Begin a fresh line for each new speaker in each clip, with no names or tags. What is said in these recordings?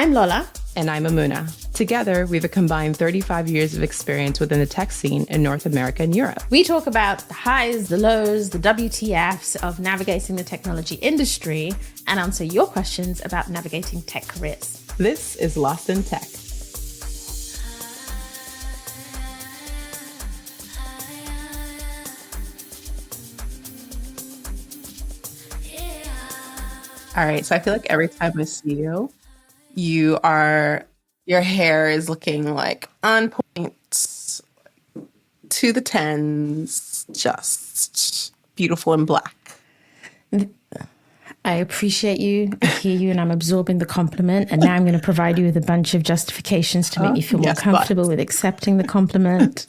I'm Lola.
And I'm Mamuna. Together, we've a combined 35 years of experience within the tech scene in North America and Europe.
We talk about the highs, the lows, the WTFs of navigating the technology industry and answer your questions about navigating tech careers.
This is Lost in Tech. All right, so I feel like every time I see you, your hair is looking like on point, to the tens, just beautiful and black.
I appreciate you, I hear you, and I'm absorbing the compliment. And now I'm going to provide you with a bunch of justifications to make you feel more comfortable with accepting the compliment.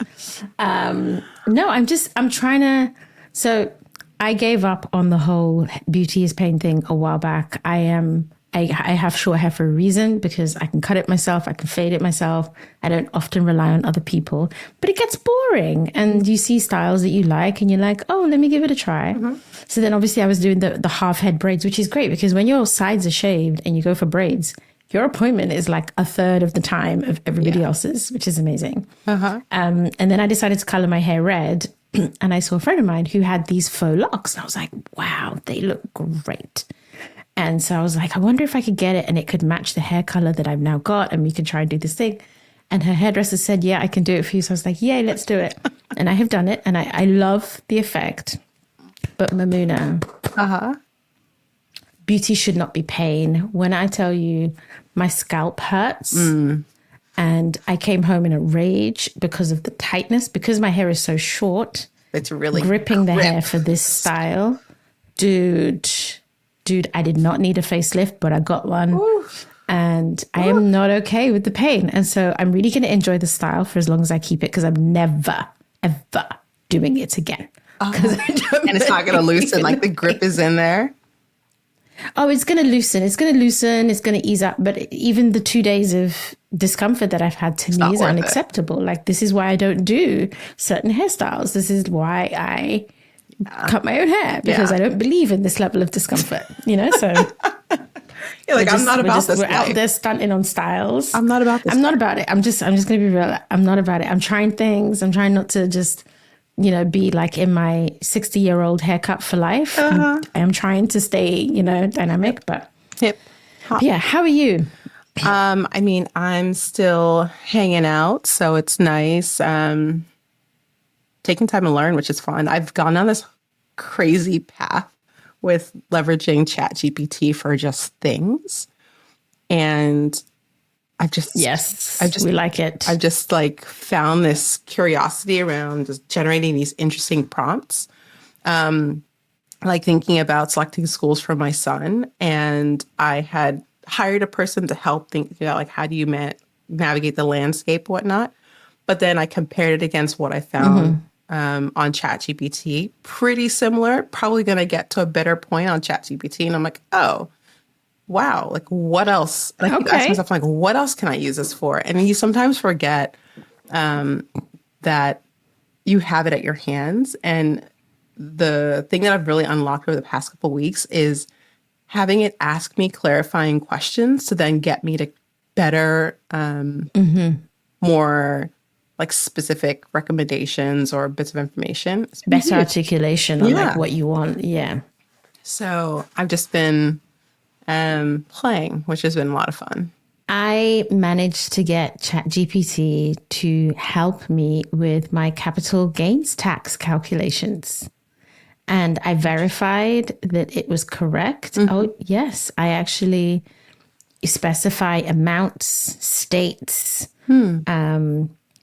I'm trying to, so I gave up on the whole beauty is pain thing a while back. I have short hair for a reason because I can cut it myself. I can fade it myself. I don't often rely on other people, but it gets boring. And you see styles that you like and you're like, oh, let me give it a try. Mm-hmm. So then obviously I was doing the half head braids, which is great because when your sides are shaved and you go for braids, your appointment is like a third of the time of everybody else's, which is amazing. Uh-huh. And then I decided to color my hair red. And I saw a friend of mine who had these faux locks. And I was like, wow, they look great. And so I was like, I wonder if I could get it and it could match the hair color that I've now got and we could try and do this thing. And her hairdresser said, yeah, I can do it for you. So I was like, yay, let's do it. And I have done it. And I love the effect. But Mamuna, beauty should not be pain. When I tell you my scalp hurts and I came home in a rage because of the tightness, because my hair is so short.
It's really
gripping the hair for this style. Dude, I did not need a facelift, but I got one. Oof. And I am not okay with the pain. And so I'm really going to enjoy the style for as long as I keep it because I'm never, ever doing it again.
And it's not going to loosen, like the grip is in there.
Oh, it's going to loosen. It's going to ease up. But even the 2 days of discomfort that I've had to me is unacceptable. Like, this is why I don't do certain hairstyles. This is why I cut my own hair because I don't believe in this level of discomfort, so.
You're like, I'm not about this.
We're out there stunting on styles.
I'm not about this.
I'm not about it. I'm just going to be real. I'm not about it. I'm trying things. I'm trying not to just, be like in my 60-year-old haircut for life. I am trying to stay, dynamic, but
hip.
Yeah. How are you?
I'm still hanging out, so it's nice. Taking time to learn, which is fun. I've gone on this crazy path with leveraging ChatGPT for just things. And we like it. I've just found this curiosity around just generating these interesting prompts. Thinking about selecting schools for my son. And I had hired a person to help think about how do you navigate the landscape, whatnot. But then I compared it against what I found on ChatGPT. Pretty similar. Probably going to get to a better point on ChatGPT. And I'm like, oh, wow. What else? And I keep asking myself, what else can I use this for? And you sometimes forget that you have it at your hands. And the thing that I've really unlocked over the past couple of weeks is having it ask me clarifying questions to then get me to better, more specific recommendations or bits of information.
Better articulation on what you want. Yeah.
So I've just been playing, which has been a lot of fun.
I managed to get ChatGPT to help me with my capital gains tax calculations. And I verified that it was correct. Mm-hmm. Oh, yes. I actually specify amounts, states,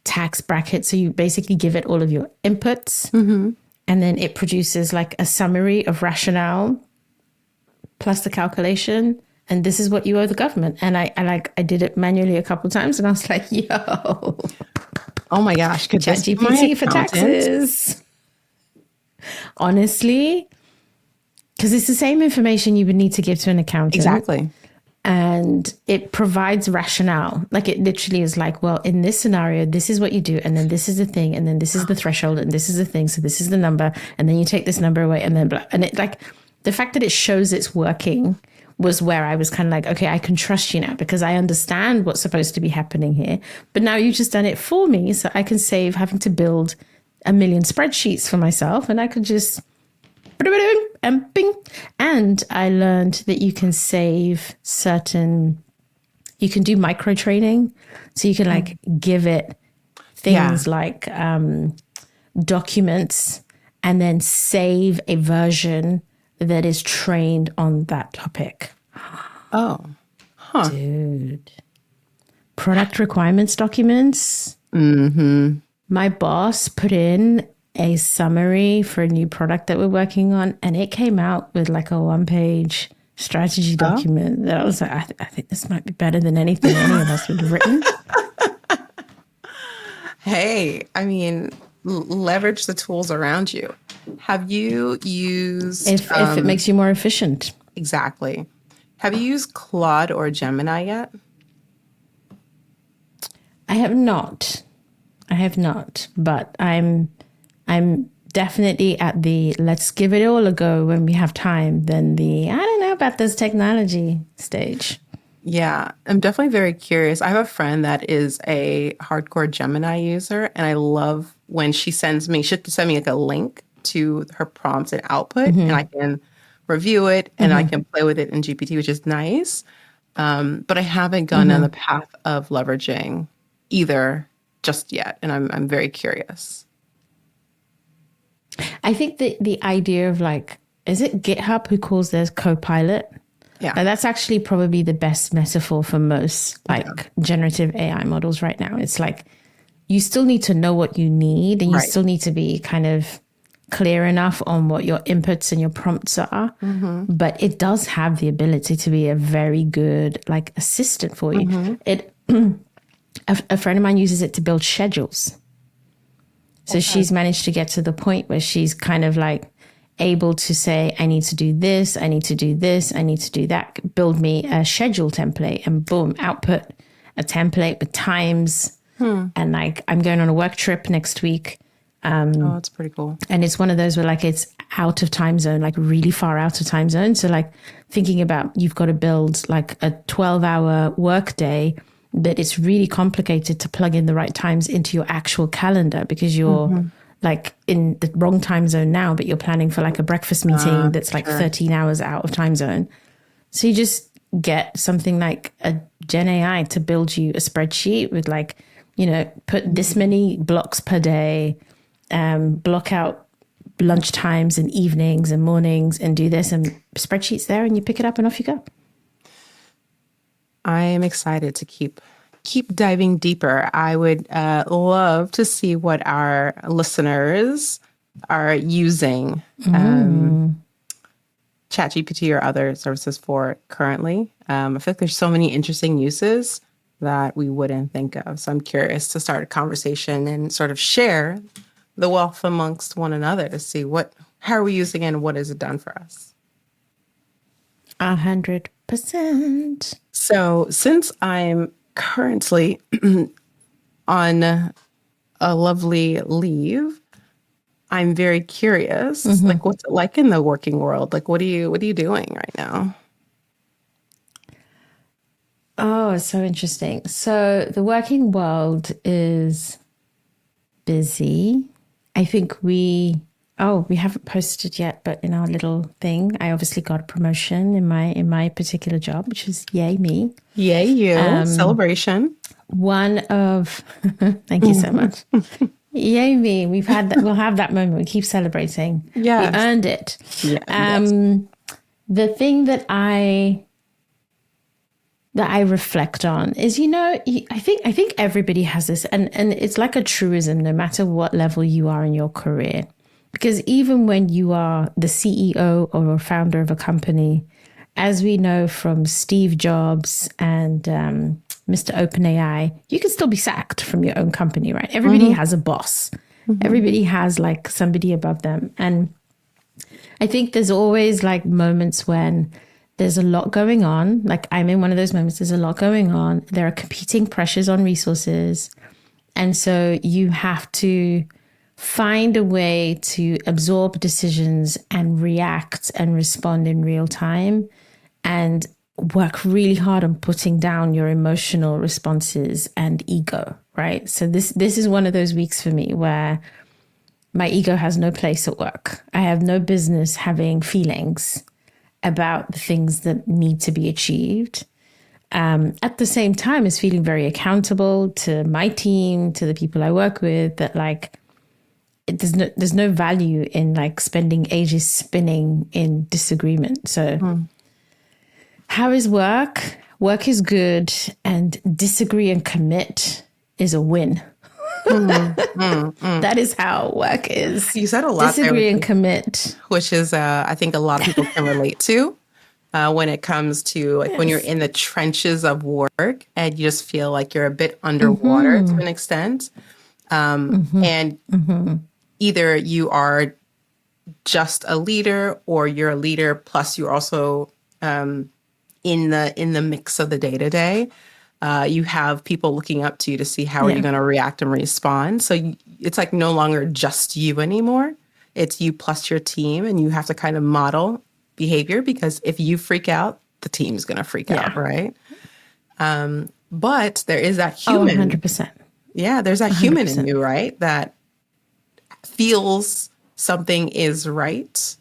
tax brackets. So you basically give it all of your inputs and then it produces a summary of rationale plus the calculation. And this is what you owe the government. And I did it manually a couple of times and I was like, yo.
Oh my gosh. Could
ChatGPT for taxes. Honestly, because it's the same information you would need to give to an accountant.
Exactly.
And it provides rationale. It literally is well, in this scenario, this is what you do. And then this is the thing. And then this is the threshold. And this is the thing. So this is the number. And then you take this number away. And then blah. And it the fact that it shows it's working was where I was kind of like, okay, I can trust you now because I understand what's supposed to be happening here. But now you've just done it for me. So I can save having to build a million spreadsheets for myself, and I could just and bing. And I learned that you can save you can do micro training. So you can like give it things like documents and then save a version that is trained on that topic.
Oh, huh.
Dude. Product requirements documents. My boss put in a summary for a new product that we're working on, and it came out with like a 1-page strategy document that I was like, I think this might be better than anything any of us would have written.
Hey, I mean, leverage the tools around you. Have you used...
If it makes you more efficient.
Exactly. Have you used Claude or Gemini yet?
I have not, but I'm definitely at the let's give it all a go when we have time than the I don't know about this technology stage.
Yeah, I'm definitely very curious. I have a friend that is a hardcore Gemini user, and I love when she'll send me like a link to her prompts and output, and I can review it and I can play with it in GPT, which is nice. But I haven't gone down the path of leveraging either just yet, and I'm very curious.
I think the idea of like, is it GitHub who calls theirs Copilot?
Yeah.
And that's actually probably the best metaphor for most like generative AI models right now. It's like you still need to know what you need, and you still need to be kind of clear enough on what your inputs and your prompts are. But it does have the ability to be a very good like assistant for you. A friend of mine uses it to build schedules. So she's managed to get to the point where she's kind of like able to say, I need to do this, I need to do this, I need to do that. Build me a schedule template, and boom, output a template with times. And like, I'm going on a work trip next week.
Oh, that's pretty cool.
And it's one of those where like it's out of time zone, like really far out of time zone. So like thinking about you've got to build like a 12-hour work day, that it's really complicated to plug in the right times into your actual calendar because you're like in the wrong time zone now, but you're planning for like a breakfast meeting that's like 13 hours out of time zone. So you just get something like a Gen AI to build you a spreadsheet with like, you know, put this many blocks per day, block out lunch times and evenings and mornings and do this, and spreadsheets there, and you pick it up and off you go.
I am excited to keep diving deeper. I would love to see what our listeners are using ChatGPT or other services for currently. I feel like there's so many interesting uses that we wouldn't think of. So I'm curious to start a conversation and sort of share the wealth amongst one another to see how are we using it and what has it done for us.
100%.
So since I'm currently on a lovely leave, I'm very curious, like what's it like in the working world? Like what are you doing right now?
Oh, it's so interesting. So the working world is busy. I think we haven't posted yet, but in our little thing, I obviously got a promotion in my particular job, which is yay me.
Yay you. Celebration.
One of thank you so much. Yay me. We'll have that moment. We keep celebrating.
Yes.
We earned it.
Yeah, yes.
The thing that I reflect on is, you know, I think everybody has this, and it's like a truism, no matter what level you are in your career. Because even when you are the CEO or a founder of a company, as we know from Steve Jobs and Mr. OpenAI, you can still be sacked from your own company, right? Everybody has a boss. Everybody has like somebody above them. And I think there's always like moments when there's a lot going on. Like I'm in one of those moments, there's a lot going on. There are competing pressures on resources. And so you have to find a way to absorb decisions and react and respond in real time. and work really hard on putting down your emotional responses and ego, right? So this is one of those weeks for me where my ego has no place at work. I have no business having feelings about the things that need to be achieved. At the same time as feeling very accountable to my team, to the people I work with, that like there's no value in like spending ages spinning in disagreement. So how is work? Work is good, and disagree and commit is a win. That is how work is.
You said a lot there,
disagree and commit,
which is I think a lot of people can relate to when it comes to like when you're in the trenches of work and you just feel like you're a bit underwater to an extent, and either you are just a leader or you're a leader plus you're also in the mix of the day to day. You have people looking up to you to see how are you going to react and respond. So it's like no longer just you anymore. It's you plus your team, and you have to kind of model behavior because if you freak out, the team's going to freak out, right? But there is that human.
100%.
Yeah, there's that 100%. Human in you, right? That feels something is right,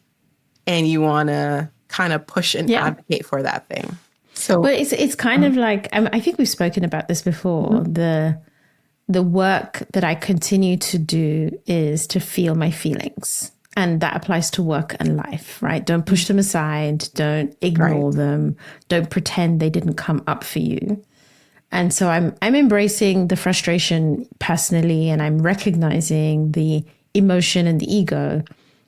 and you want to kind of push and advocate for that thing. So,
well, it's kind of like I think we've spoken about this before. The work that I continue to do is to feel my feelings, and that applies to work and life, right? Don't push them aside. Don't ignore them. Don't pretend they didn't come up for you. And so I'm embracing the frustration personally, and I'm recognizing the emotion and the ego.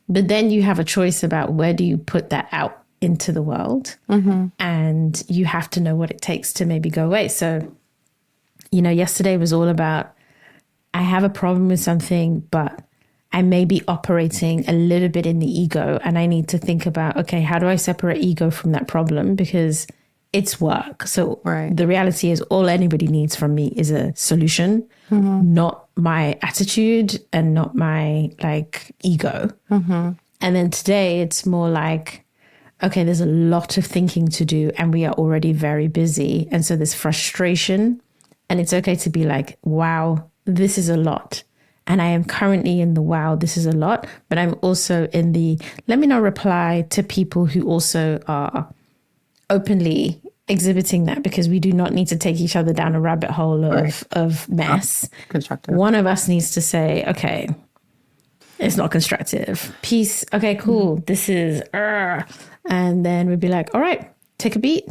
But then you have a choice about where do you put that out into the world, and you have to know what it takes to maybe go away. So, yesterday was all about, I have a problem with something, but I may be operating a little bit in the ego, and I need to think about, okay, how do I separate ego from that problem? Because it's work. So the reality is all anybody needs from me is a solution, not my attitude and not my like ego. And then today it's more like, okay, there's a lot of thinking to do and we are already very busy. And so there's frustration, and it's okay to be like, wow, this is a lot. And I am currently in the, wow, this is a lot, but I'm also in the, let me not reply to people who also are openly exhibiting that, because we do not need to take each other down a rabbit hole of mess.
Constructive.
One of us needs to say, okay, it's not constructive. Peace. Okay, cool. This is, and then we'd be like, all right, take a beat.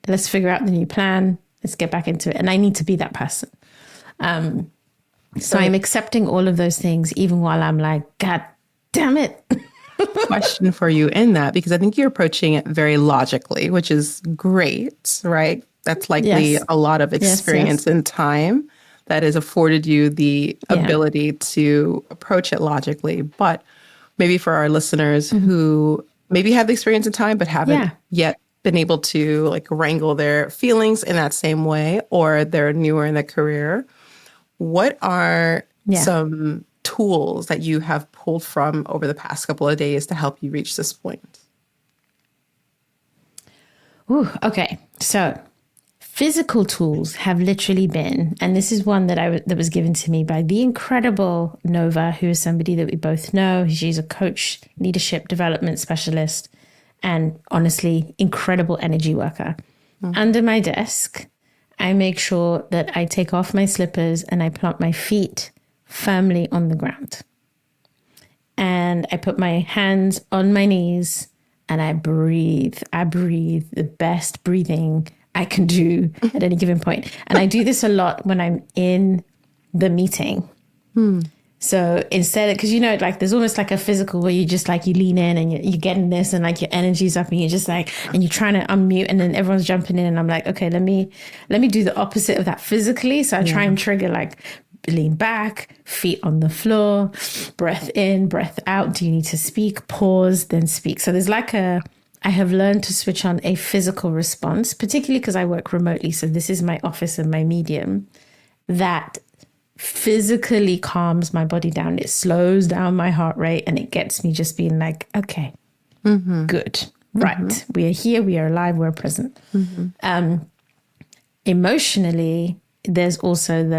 Let's figure out the new plan. Let's get back into it. And I need to be that person. So I'm accepting all of those things, even while I'm like, God damn it.
Question for you in that, because I think you're approaching it very logically, which is great, right? That's likely a lot of experience and time that has afforded you the ability to approach it logically. But maybe for our listeners who maybe have the experience and time, but haven't yet been able to like wrangle their feelings in that same way, or they're newer in their career, what are some tools that you have pulled from over the past couple of days to help you reach this point?
Ooh, okay. So physical tools have literally been, and this is one that was given to me by the incredible Nova, who is somebody that we both know. She's a coach, leadership development specialist, and honestly, incredible energy worker. Under my desk, I make sure that I take off my slippers and I plant my feet firmly on the ground. And I put my hands on my knees and I breathe. I breathe the best breathing I can do at any given point. And I do this a lot when I'm in the meeting. So instead, because like there's almost like a physical where you just like you lean in and you're getting this and like your energy's up and you're just like, and you're trying to unmute and then everyone's jumping in and I'm like, okay, let me do the opposite of that physically. So I try and trigger like lean back, feet on the floor, breath in, breath out. Do you need to speak? Pause, then speak. So there's like I have learned to switch on a physical response, particularly because I work remotely. So this is my office and my medium that physically calms my body down. It slows down my heart rate and it gets me just being like, okay, good. Right. We are here, we are alive, we're present. Emotionally, there's also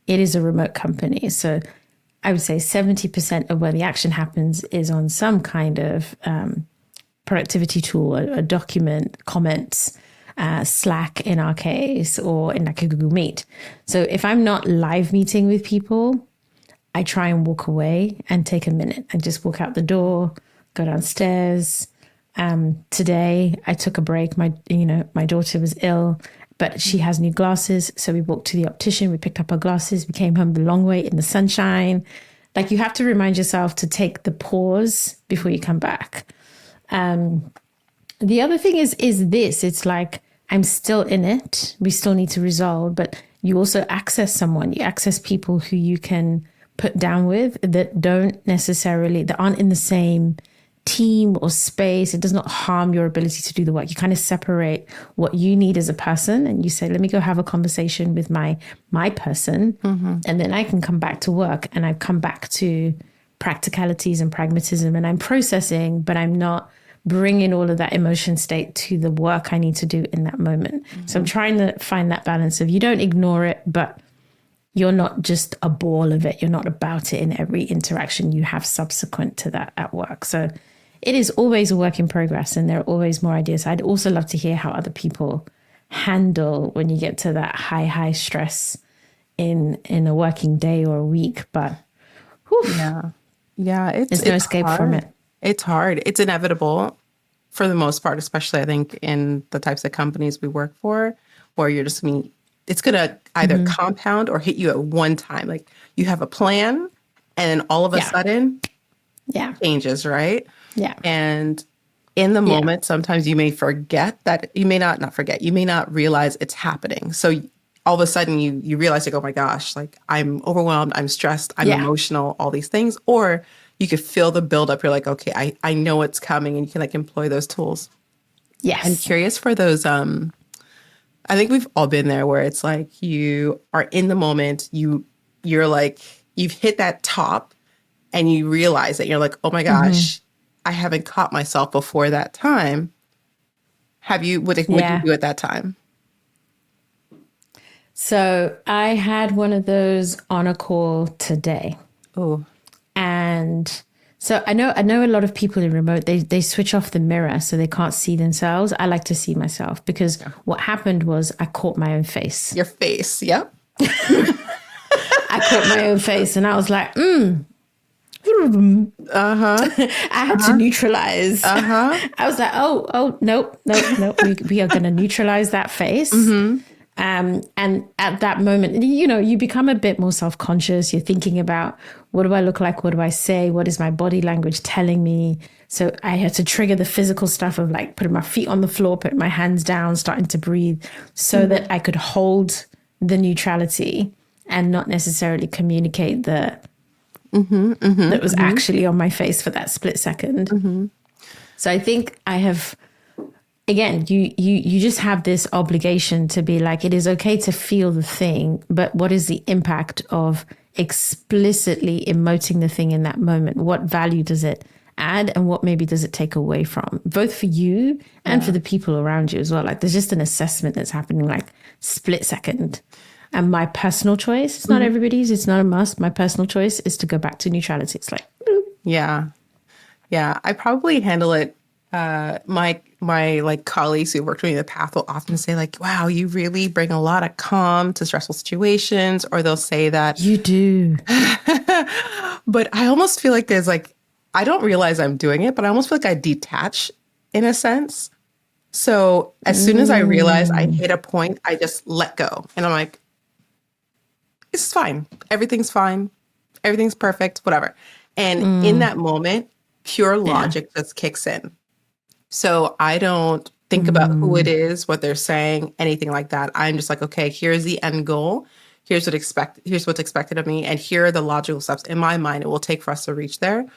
it is a remote company. So I would say 70% of where the action happens is on some kind of productivity tool, a document, comments, Slack in our case, or in like a Google Meet. So if I'm not live meeting with people, I try and walk away and take a minute and just walk out the door, go downstairs. Today I took a break. My daughter was ill, but she has new glasses. So we walked to the optician, we picked up our glasses, we came home the long way in the sunshine. Like, you have to remind yourself to take the pause before you come back. The other thing is this, it's like, I'm still in it. We still need to resolve, but you also access someone, you access people who you can put down with that aren't in the same team or space. It does not harm your ability to do the work. You kind of separate what you need as a person and you say, let me go have a conversation with my person. And then I can come back to work, and I've come back to practicalities and pragmatism, and I'm processing, but I'm not bringing all of that emotion state to the work I need to do in that moment. So I'm trying to find that balance of, you don't ignore it, but you're not just a ball of it. You're not about it in every interaction you have subsequent to that at work. So it is always a work in progress, and there are always more ideas. I'd also love to hear how other people handle when you get to that high stress in a working day or a week. But
yeah, there's
no escape from it.
It's hard. It's inevitable for the most part, especially I think in the types of companies we work for, where you're just it's going to either compound or hit you at one time. Like, you have a plan, and then all of a sudden, changes, right?
Yeah.
And in the moment, sometimes you may forget that, you may not forget, you may not realize it's happening. So all of a sudden you realize, like, oh my gosh, like, I'm overwhelmed, I'm stressed, I'm emotional, all these things. Or you could feel the buildup. You're like, okay, I know it's coming, and you can like employ those tools.
Yes.
I'm curious for those, I think we've all been there, where it's like, you are in the moment, you're like, you've hit that top, and you realize that you're like, oh my gosh, I haven't caught myself before that time. What did you do at that time? So
I had one of those on a call today.
Oh.
And so I know a lot of people in remote, they switch off the mirror so they can't see themselves. I like to see myself, because what happened was I caught my own face.
Your face, yep.
I caught my own face, and I was like, I had to neutralize. I was like, oh, nope. We are going to neutralize that face. And at that moment, you become a bit more self-conscious. You're thinking about, what do I look like? What do I say? What is my body language telling me? So I had to trigger the physical stuff of like putting my feet on the floor, putting my hands down, starting to breathe, so that I could hold the neutrality and not necessarily communicate that was actually on my face for that split second. So I think I have, again, you just have this obligation to be like, it is okay to feel the thing, but what is the impact of explicitly emoting the thing in that moment? What value does it add, and what maybe does it take away from, both for you and for the people around you as well? Like, there's just an assessment that's happening like split second. And my personal choice, it's not everybody's, it's not a must. My personal choice is to go back to neutrality. It's like,
yeah. I probably handle it. My like colleagues who worked with me in the past will often say like, wow, you really bring a lot of calm to stressful situations, or they'll say that
you do.
But I almost feel like there's like, I don't realize I'm doing it, but I almost feel like I detach in a sense. So as soon as I realize I hit a point, I just let go, and I'm like, it's fine. Everything's fine. Everything's perfect, whatever. And in that moment, pure logic just kicks in. So I don't think about who it is, what they're saying, anything like that. I'm just like, okay, here's the end goal. Here's what's expected of me. And here are the logical steps in my mind it will take for us to reach there.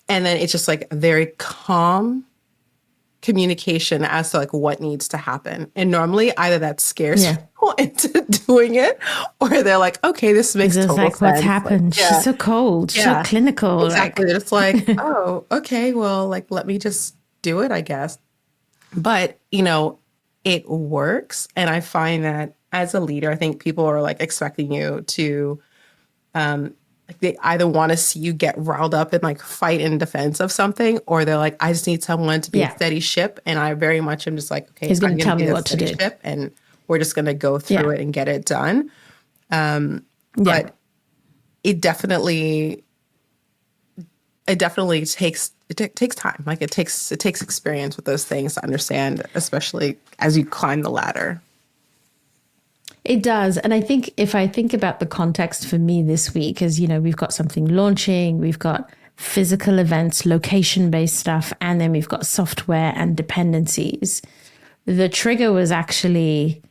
And then it's just like a very calm communication as to like what needs to happen. And normally either that scares people into doing it, or they're like, okay, this makes total
like,
sense.
what's happened? Like, she's so cold. She's so clinical.
Exactly. It's like, oh, okay, well, like, let me just do it, I guess. But, it works. And I find that as a leader, I think people are like expecting you to, like they either want to see you get riled up and like fight in defense of something, or they're like, I just need someone to be a
Yeah.
steady ship. And I very much am just like, okay,
He's going
I'm
to
going to
tell
be
me
the
what to
steady
do.
ship and we're just going to go through
Yeah.
it and get it done.
Yeah.
But it definitely takes time. Like it takes experience with those things to understand, especially as you climb the ladder.
It does. And I think if I think about the context for me this week, as we've got something launching, we've got physical events, location-based stuff, and then we've got software and dependencies. The trigger was actually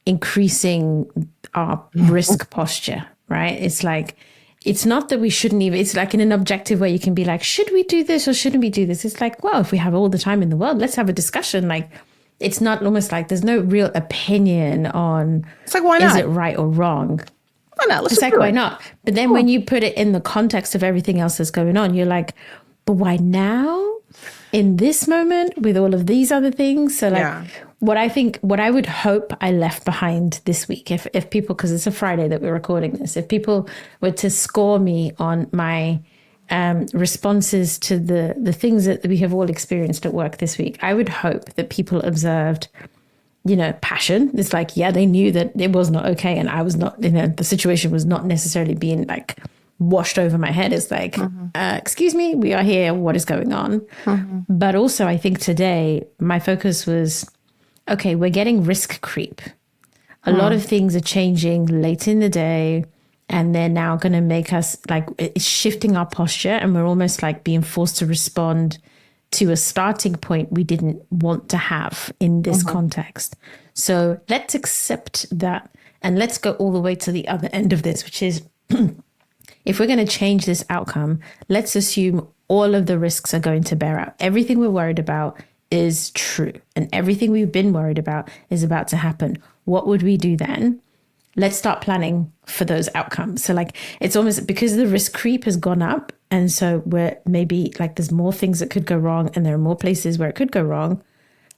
increasing our risk posture, right? It's like, it's not that we shouldn't even, it's like in an objective way you can be like, should we do this or shouldn't we do this? It's like, well, if we have all the time in the world, let's have a discussion. Like, it's not almost like there's no real opinion on,
It's like, why
is
not?
it right or wrong?
Why not? Let's
It's
just
like,
do
why
it.
not? But then when you put it in the context of everything else that's going on, you're like, but why now? In this moment with all of these other things? So like
Yeah.
what I would hope I left behind this week, if people, because it's a Friday that we're recording this, if people were to score me on my responses to the things that we have all experienced at work this week, I would hope that people observed, passion. It's like, yeah, they knew that it was not okay. And I was not, the situation was not necessarily being like washed over my head. It's like, excuse me, we are here. What is going on? But also I think today my focus was, okay, we're getting risk creep. A lot of things are changing late in the day, and they're now going to make us like, it's shifting our posture, and we're almost like being forced to respond to a starting point we didn't want to have in this context. So let's accept that, and let's go all the way to the other end of this, which is if we're going to change this outcome, let's assume all of the risks are going to bear out. Everything we're worried about is true, and everything we've been worried about is about to happen. What would we do then? Let's start planning for those outcomes. So like, it's almost because the risk creep has gone up. And so we're maybe like, there's more things that could go wrong, and there are more places where it could go wrong.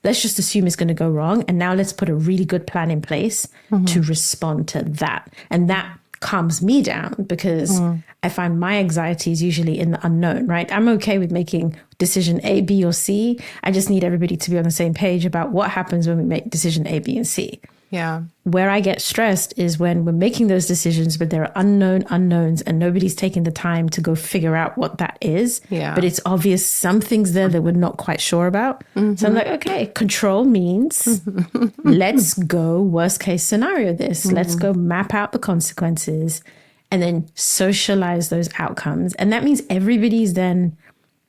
Let's just assume it's going to go wrong. And now let's put a really good plan in place to respond to that. And that calms me down, because I find my anxiety is usually in the unknown, right? I'm okay with making decision A, B, or C. I just need everybody to be on the same page about what happens when we make decision A, B, and C.
Yeah.
Where I get stressed is when we're making those decisions, but there are unknown unknowns and nobody's taking the time to go figure out what that is.
Yeah.
But it's obvious something's there that we're not quite sure about. So I'm like, okay, control means let's go worst case scenario this. Let's go map out the consequences and then socialize those outcomes. And that means everybody's then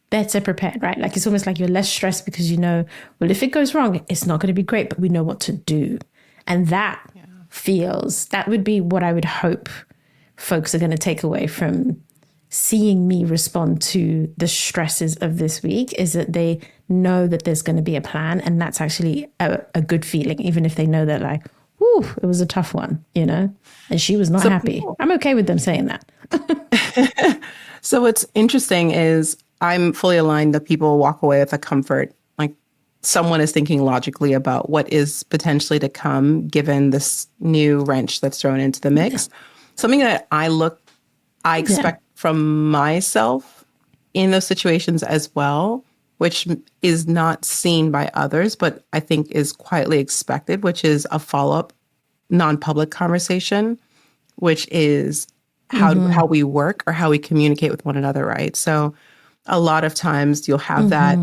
better prepared, right? Like it's almost like you're less stressed because well, if it goes wrong, it's not going to be great, but we know what to do. And that that would be what I would hope folks are going to take away from seeing me respond to the stresses of this week, is that they know that there's going to be a plan. And that's actually a good feeling, even if they know that like, whew, it was a tough one, and she was not happy. I'm okay with them saying that.
So what's interesting is I'm fully aligned that people walk away with a comfort. Like someone is thinking logically about what is potentially to come given this new wrench that's thrown into the mix. Something that I expect from myself in those situations as well, which is not seen by others, but I think is quietly expected, which is a follow-up non-public conversation, which is how we work or how we communicate with one another, right? So a lot of times you'll have that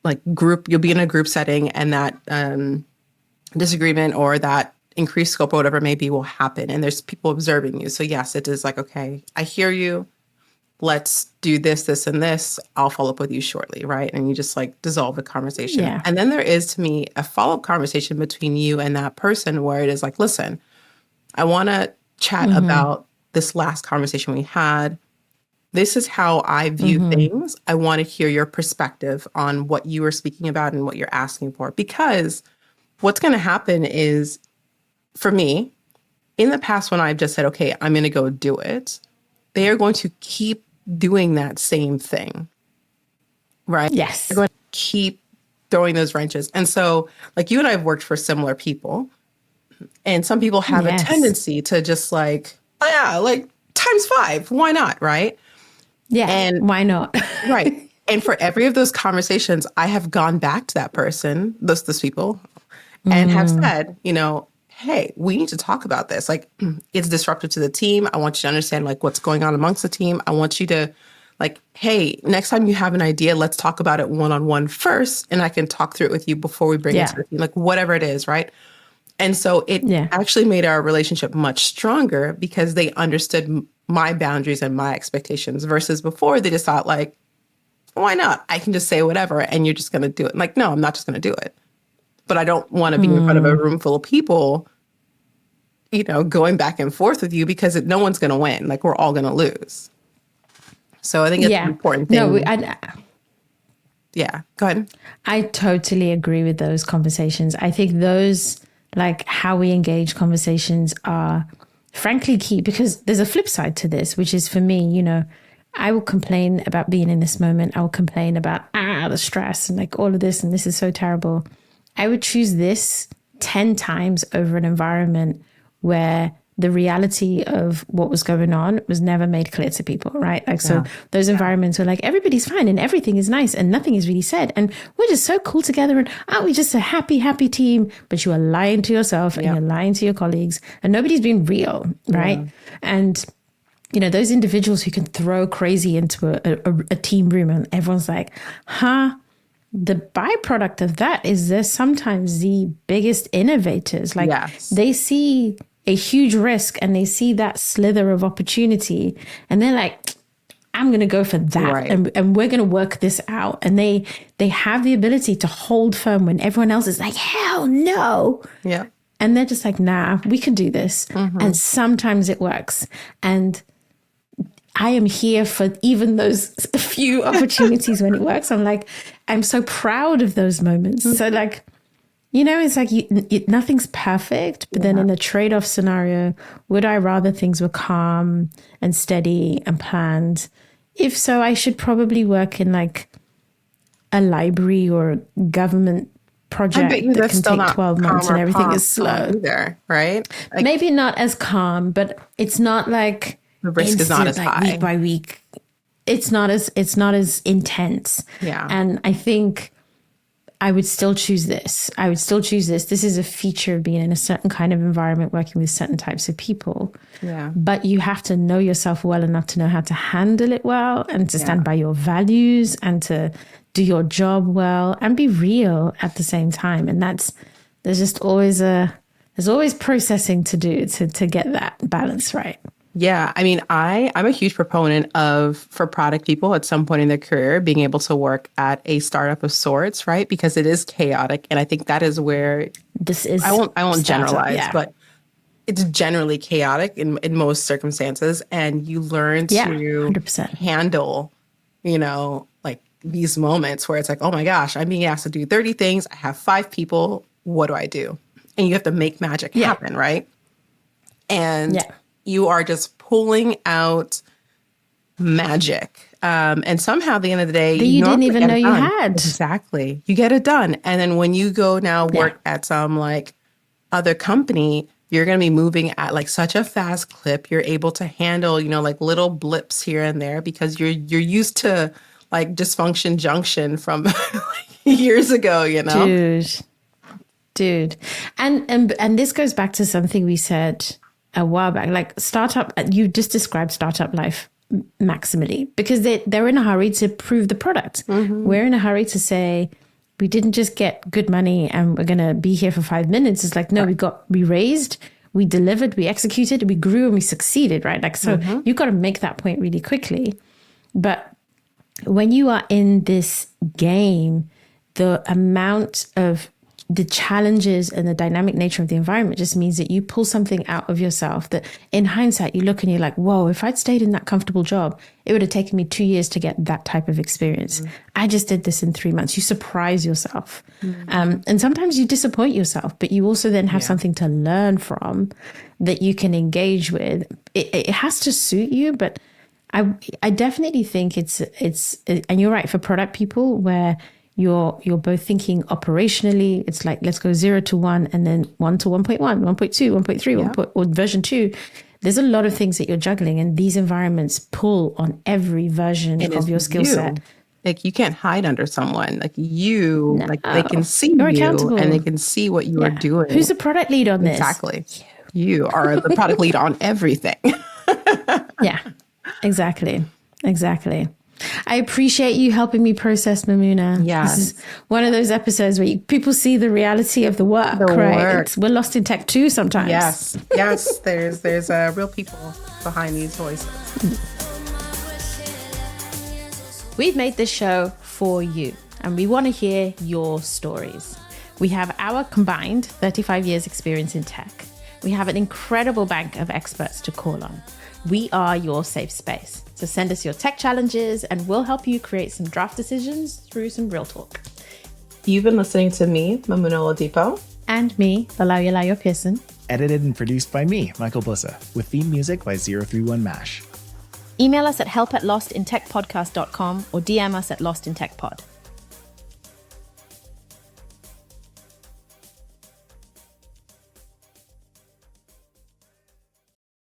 like group, you'll be in a group setting, and that disagreement or that increased scope or whatever it may be will happen. And there's people observing you. So yes, it is like, okay, I hear you. Let's do this, this, and this. I'll follow up with you shortly, right? And you just like dissolve the conversation.
Yeah.
And then there is, to me, a follow-up conversation between you and that person where it is like, listen, I want to chat about this last conversation we had. This is how I view things. I want to hear your perspective on what you were speaking about and what you're asking for. Because what's going to happen is, for me, in the past when I've just said, okay, I'm going to go do it, they are going to keep doing that same thing, right?
Yes.
They're going to keep throwing those wrenches. And so like you and I have worked for similar people, and some people have a tendency to just like, oh yeah, like ×5, why not? Right.
Yeah. And why not?
Right. And for every of those conversations, I have gone back to that person, those people, and have said, you know, hey, we need to talk about this. Like, it's disruptive to the team. I want you to understand like what's going on amongst the team. I want you to like, hey, next time you have an idea, let's talk about it one-on-one first. And I can talk through it with you before we bring it to the team, like whatever it is. Right. And so it actually made our relationship much stronger because they understood my boundaries and my expectations versus before they just thought like, why not? I can just say whatever and you're just going to do it. Like, no, I'm not just going to do it. But I don't want to be in front of a room full of people, you know, going back and forth with you because no one's going to win. Like, we're all going to lose. So I think it's an important thing.
No,
yeah, go ahead.
I totally agree with those conversations. I think those, like how we engage conversations are frankly key because there's a flip side to this, which is for me, you know, I will complain about being in this moment. I will complain about the stress and like all of this, and this is so terrible. I would choose this 10 times over an environment where the reality of what was going on was never made clear to people, right? Like, so those environments were like, everybody's fine and everything is nice and nothing is really said. And we're just so cool together. And aren't we just a happy, happy team? But you are lying to yourself and you're lying to your colleagues and nobody's being real, right? Yeah. And you know, those individuals who can throw crazy into a team room and everyone's like, the byproduct of that is they're sometimes the biggest innovators. Like they see a huge risk and they see that slither of opportunity and they're like, I'm going to go for that. Right. And we're going to work this out. And they have the ability to hold firm when everyone else is like, hell no.
Yeah.
And they're just like, nah, we can do this. Mm-hmm. And sometimes it works. And I am here for even those few opportunities when it works. I'm like, I'm so proud of those moments. Mm-hmm. So like, you know, it's like nothing's perfect, but then in a trade-off scenario, would I rather things were calm and steady and planned? If so, I should probably work in like a library or a government project that can take 12 months and everything is slow.
Either, right?
Like, maybe not as calm, but it's not like
the risk is not as
like
high.
Week by week. It's not as intense.
Yeah.
And I think I would still choose this. This is a feature of being in a certain kind of environment, working with certain types of people.
Yeah.
But you have to know yourself well enough to know how to handle it well and to stand by your values and to do your job well and be real at the same time. And there's always processing to do to get that balance right.
Yeah. I mean, I'm a huge proponent for product people at some point in their career being able to work at a startup of sorts, right? Because it is chaotic. And I think that is where
this is.
I won't generalize, but it's generally chaotic in most circumstances. And you learn to
100%.
handle, you know, like these moments where it's like, oh my gosh, I'm being asked to do 30 things. I have 5 people. What do I do? And you have to make magic happen, right? And you are just pulling out magic. And somehow at the end of the day,
that you didn't even know you had.
Exactly. You get it done. And then when you go now work at some like other company, you're going to be moving at like such a fast clip. You're able to handle, you know, like little blips here and there because you're used to like dysfunction junction from years ago, you know?
Dude. And this goes back to something we said a while back, like startup, you just described startup life maximally because they're in a hurry to prove the product. Mm-hmm. We're in a hurry to say, we didn't just get good money and we're going to be here for 5 minutes. It's like, no, we raised, we delivered, we executed, we grew and we succeeded, right? Like, so you've got to make that point really quickly. But when you are in this game, the amount of the challenges and the dynamic nature of the environment just means that you pull something out of yourself that in hindsight, you look and you're like, whoa, if I'd stayed in that comfortable job, it would have taken me 2 years to get that type of experience. Mm-hmm. I just did this in 3 months. You surprise yourself. Mm-hmm. And sometimes you disappoint yourself, but you also then have something to learn from that you can engage with. It has to suit you, but I definitely think it's, and you're right, for product people where You're both thinking operationally. It's like, let's go 0 to 1 and then 1 to 1.1, 1.2, 1.3, or version 2. There's a lot of things that you're juggling, and these environments pull on every version of your skill set.
Like, you can't hide under someone. Like, they can see
You're
you
accountable.
and they can see what you are doing.
Who's the product lead on this?
Exactly. You are the product lead on everything.
Yeah, exactly. I appreciate you helping me process, Mamuna.
Yeah.
This is one of those episodes where people see the reality of the work, right? We're lost in tech too sometimes.
Yes. There's real people behind these voices.
We've made this show for you, and we want to hear your stories. We have our combined 35 years experience in tech. We have an incredible bank of experts to call on. We are your safe space. So send us your tech challenges and we'll help you create some draft decisions through some real talk.
You've been listening to me, Mamuna Oladipo.
And me, Oyelayo-Pearson.
Edited and produced by me, Michael Blissa, with theme music by 031 Mash.
Email us at help@lostintechpodcast.com or DM us at lostintechpod.